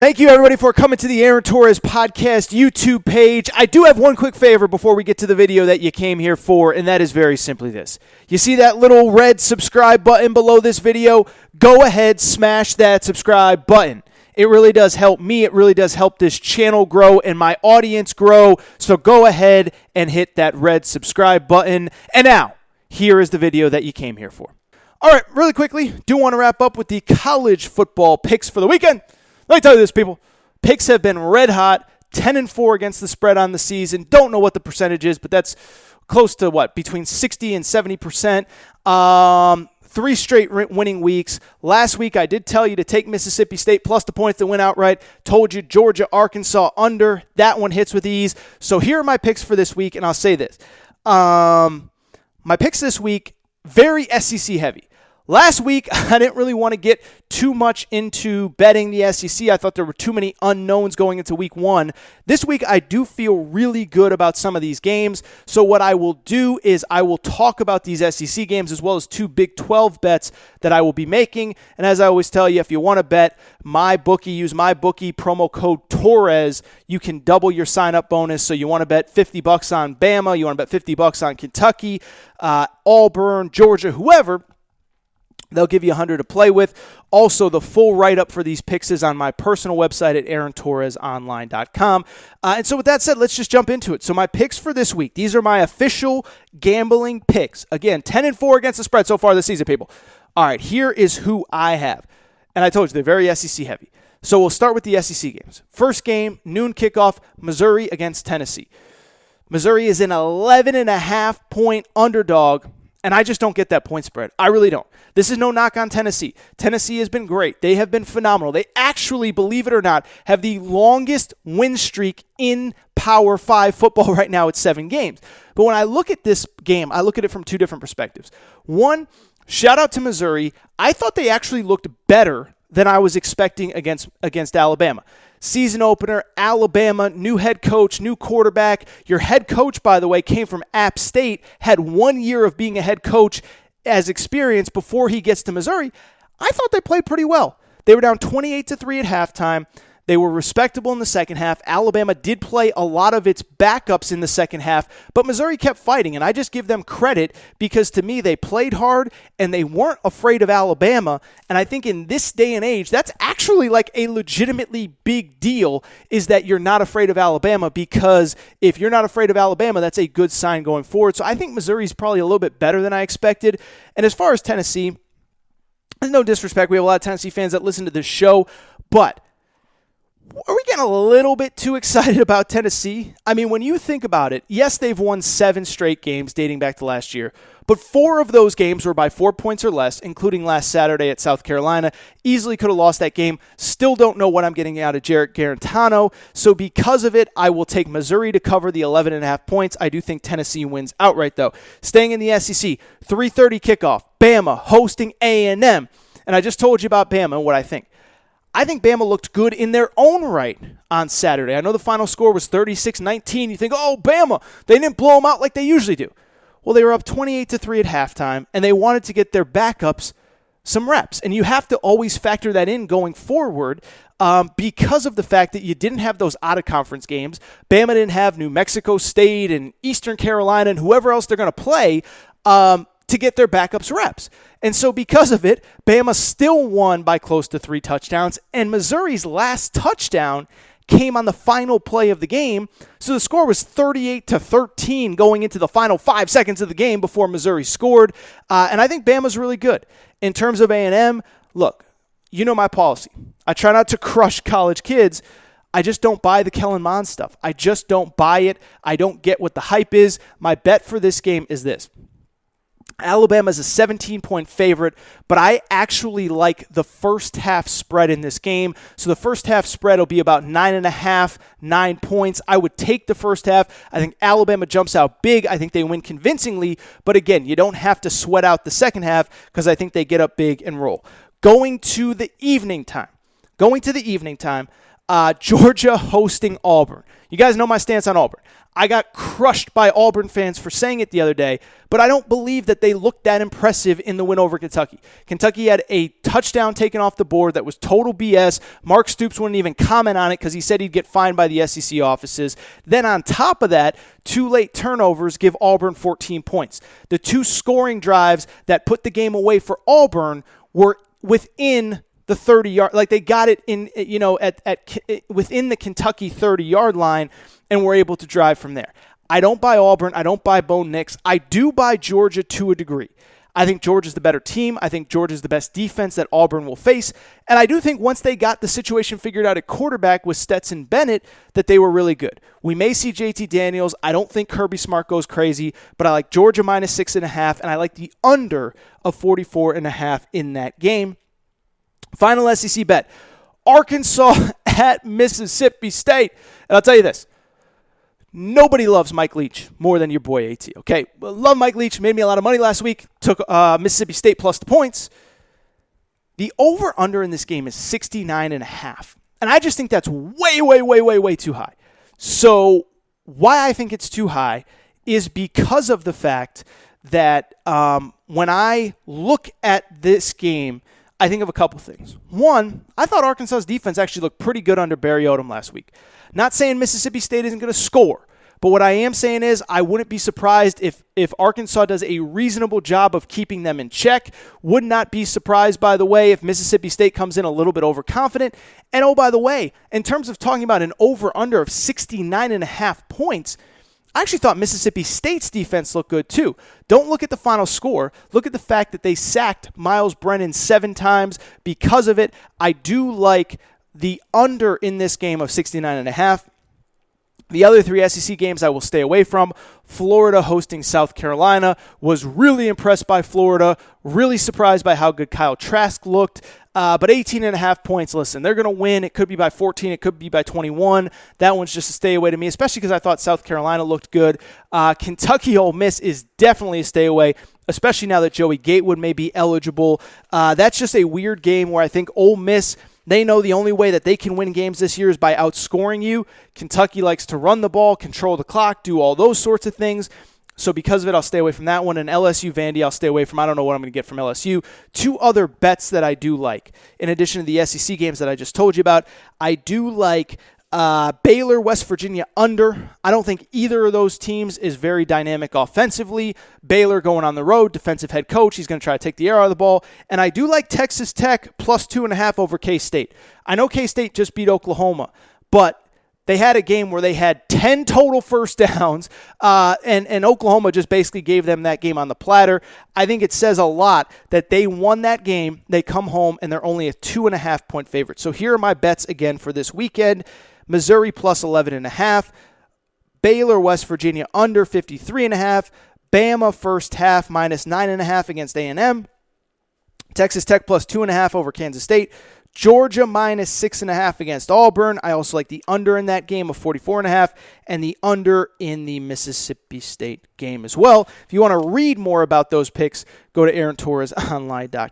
Thank you, everybody, for coming to the Aaron Torres Podcast YouTube page. I do have one quick favor before we get to the video that you came here for, and that is very simply this. You see that little red subscribe button below this video? Go ahead, smash that subscribe button. It really does help me. It really does help this channel grow and my audience grow. So go ahead and hit that red subscribe button. And now, here is the video that you came here for. All right, really quickly, do want to wrap up with the college football picks for the weekend. Let me tell you this, people. Picks have been red hot, 10-4 against the spread on the season. Don't know what the percentage is, but that's close to what? Between 60 and 70%. 3 straight winning weeks. Last week, I did tell you to take Mississippi State plus the points that went outright. Told you Georgia, Arkansas under. That one hits with ease. So here are my picks for this week, and I'll say this. My picks this week, very SEC heavy. Last week, I didn't really want to get too much into betting the SEC. I thought there were too many unknowns going into week one. This week, I do feel really good about some of these games. So what I will do is I will talk about these SEC games as well as 2 Big 12 bets that I will be making. And as I always tell you, if you want to bet MyBookie, use MyBookie promo code Torres. You can double your sign-up bonus. So you want to bet $50 on Bama. You want to bet $50 on Kentucky, Auburn, Georgia, whoever. They'll give you $100 to play with. Also, the full write-up for these picks is on my personal website at aarontorresonline.com. And so with that said, let's just jump into it. So my picks for this week, these are my official gambling picks. Again, 10-4 against the spread so far this season, people. All right, here is who I have. And I told you, they're very SEC heavy. So we'll start with the SEC games. First game, noon kickoff, Missouri against Tennessee. Missouri is an 11.5-point underdog. And I just don't get that point spread. I really don't. This is no knock on Tennessee. Tennessee has been great. They have been phenomenal. They actually, believe it or not, have the longest win streak in Power 5 football right now at 7 games. But when I look at this game, I look at it from 2 different perspectives. One, shout out to Missouri. I thought they actually looked better than I was expecting against Alabama. Season opener, Alabama, new head coach, new quarterback. Your head coach, by the way, came from App State, had 1 year of being a head coach as experience before he gets to Missouri. I thought they played pretty well. They were down 28-3 at halftime. They were respectable in the second half. Alabama did play a lot of its backups in the second half, but Missouri kept fighting, and I just give them credit because to me they played hard and they weren't afraid of Alabama, and I think in this day and age, that's actually like a legitimately big deal is that you're not afraid of Alabama because if you're not afraid of Alabama, that's a good sign going forward. So I think Missouri's probably a little bit better than I expected. And as far as Tennessee, there's no disrespect. We have a lot of Tennessee fans that listen to this show, but are we getting a little bit too excited about Tennessee? I mean, when you think about it, yes, they've won 7 straight games dating back to last year, but 4 of those games were by 4 points or less, including last Saturday at South Carolina. Easily could have lost that game. Still don't know what I'm getting out of Jarrett Garantano. So because of it, I will take Missouri to cover the 11.5 points. I do think Tennessee wins outright, though. Staying in the SEC, 3:30 kickoff, Bama hosting A&M. And I just told you about Bama and what I think. I think Bama looked good in their own right on Saturday. I know the final score was 36-19. You think, oh, Bama, they didn't blow them out like they usually do. Well, they were up 28-3 at halftime, and they wanted to get their backups some reps. And you have to always factor that in going forward because of the fact that you didn't have those out-of-conference games. Bama didn't have New Mexico State and Eastern Carolina and whoever else they're going to play to get their backups reps. And so because of it, Bama still won by close to 3 touchdowns, and Missouri's last touchdown came on the final play of the game. So the score was 38-13 going into the final 5 seconds of the game before Missouri scored. And I think Bama's really good. In terms of A&M, look, you know my policy. I try not to crush college kids. I just don't buy the Kellen Mond stuff. I just don't buy it. I don't get what the hype is. My bet for this game is this. Alabama is a 17-point favorite, but I actually like the first half spread in this game. So the first half spread will be about 9.5, 9 points. I would take the first half. I think Alabama jumps out big. I think they win convincingly. But again, you don't have to sweat out the second half because I think they get up big and roll. Going to the evening time. Georgia hosting Auburn. You guys know my stance on Auburn. I got crushed by Auburn fans for saying it the other day, but I don't believe that they looked that impressive in the win over Kentucky. Kentucky had a touchdown taken off the board that was total BS. Mark Stoops wouldn't even comment on it because he said he'd get fined by the SEC offices. Then on top of that, 2 late turnovers give Auburn 14 points. The 2 scoring drives that put the game away for Auburn were within the 30-yard, like they got it in, within the Kentucky 30-yard line and were able to drive from there. I don't buy Auburn. I don't buy Bo Nix. I do buy Georgia to a degree. I think Georgia's the better team. I think Georgia's the best defense that Auburn will face. And I do think once they got the situation figured out at quarterback with Stetson Bennett, that they were really good. We may see JT Daniels. I don't think Kirby Smart goes crazy, but I like Georgia minus 6.5, and I like the under of 44.5 in that game. Final SEC bet, Arkansas at Mississippi State. And I'll tell you this, nobody loves Mike Leach more than your boy AT, okay? Love Mike Leach, made me a lot of money last week, took Mississippi State plus the points. The over-under in this game is 69.5. And I just think that's way too high. So why I think it's too high is because of the fact that when I look at this game, I think of a couple things. One, I thought Arkansas's defense actually looked pretty good under Barry Odom last week. Not saying Mississippi State isn't going to score, but what I am saying is I wouldn't be surprised if Arkansas does a reasonable job of keeping them in check. Would not be surprised, by the way, if Mississippi State comes in a little bit overconfident. And oh, by the way, in terms of talking about an over-under of 69.5 points, I actually thought Mississippi State's defense looked good too. Don't look at the final score. Look at the fact that they sacked Miles Brennan 7 times. Because of it, I do like the under in this game of 69.5. The other 3 SEC games I will stay away from. Florida hosting South Carolina. Was really impressed by Florida. Really surprised by how good Kyle Trask looked. But 18.5 points, listen, they're going to win. It could be by 14. It could be by 21. That one's just a stay away to me, especially because I thought South Carolina looked good. Kentucky Ole Miss is definitely a stay away, especially now that Joey Gatewood may be eligible. That's just a weird game where I think Ole Miss, they know the only way that they can win games this year is by outscoring you. Kentucky likes to run the ball, control the clock, do all those sorts of things. So because of it, I'll stay away from that one. And LSU Vandy, I'll stay away from. I don't know what I'm going to get from LSU. 2 other bets that I do like, in addition to the SEC games that I just told you about, I do like Baylor, West Virginia under. I don't think either of those teams is very dynamic offensively. Baylor going on the road, defensive head coach. He's going to try to take the air out of the ball. And I do like Texas Tech plus 2.5 over K-State. I know K-State just beat Oklahoma, but they had a game where they had 10 total first downs, and Oklahoma just basically gave them that game on the platter. I think it says a lot that they won that game. They come home, and they're only a 2.5-point favorite. So here are my bets again for this weekend. Missouri plus 11.5. Baylor, West Virginia under 53.5. Bama first half minus 9.5 against A&M. Texas Tech plus 2.5 over Kansas State. Georgia minus 6.5 against Auburn. I also like the under in that game of 44.5 and the under in the Mississippi State game as well. If you want to read more about those picks, go to AaronTorresOnline.com.